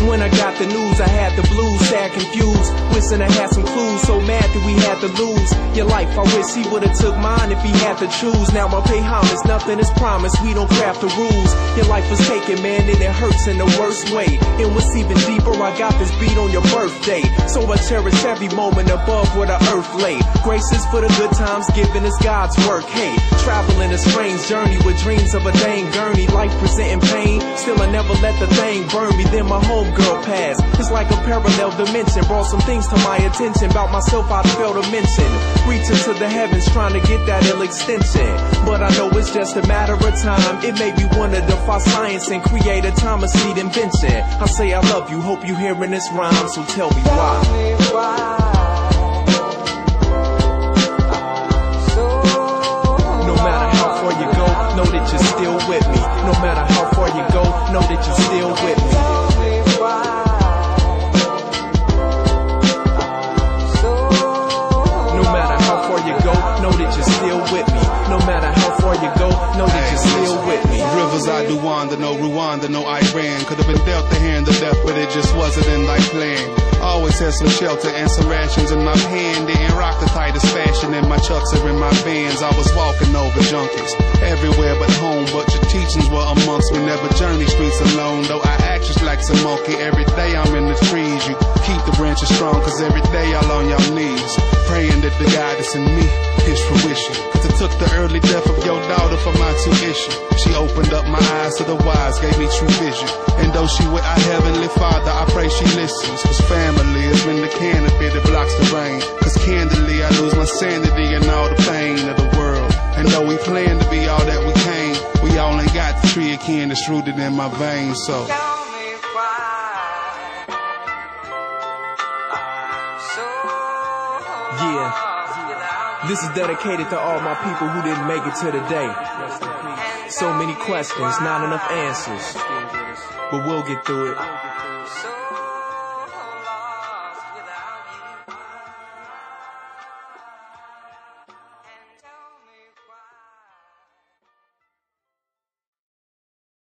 When I got the news, I had the blues, sad confused, wishing I had some clues, so mad that we had to lose your life. I wish he would've took mine if he had to choose. Now I pay homage, nothing is promised, we don't craft the rules. Your life was taken, man, and it hurts in the worst way. And what's even deeper, I got this beat on your birthday, so I cherish every moment above where the earth lay. Grace is for the good times given, is God's work. Hey, traveling a strange journey with dreams of a dang gurney. Life presenting pain, still I never let the thing burn me. Then my homegirl passed, it's like a parallel dimension. Brought some things to my attention, about myself I'd failed to mention. Reaching to the heavens, trying to get that ill extension, but I know it's just a matter of time. It made me wanna defy science and create a Thomas Seed invention. I say I love you, hope you hearing this rhyme, so tell me why. No matter how far you go, know that you're still with me. No matter how far you go, know that you're still with me. No matter how far you go, know that you're still with me. No matter how far you go, know that you're still with me. Rivers I do wander, no Rwanda, no Iran. Could have been dealt the hand of death, but it just wasn't in my plan. Always had some shelter and some rations in my hand. Didn't rock the tightest fashion, and my chucks are in my Vans. I was walking over junkies everywhere but home, but your teachings were amongst me. Never journey streets alone, though I act just like some monkey. Every day I'm in the trees, you keep the branches strong, cause every day y'all on your knees, praying that the God that's in me his fruition. Cause it took the early death of your daughter for my tuition. She opened up my eyes to the wise, gave me true vision. And though she with our heavenly Father, I pray she listens. Cause family is when the canopy that blocks the rain. Cause candidly I lose my sanity and all the pain of the world. And though we plan to be all that we can, we all ain't got the tree of kin that's rooted in my veins, so yeah. This is dedicated to all my people who didn't make it to the day. So many questions, not enough answers, but we'll get through it.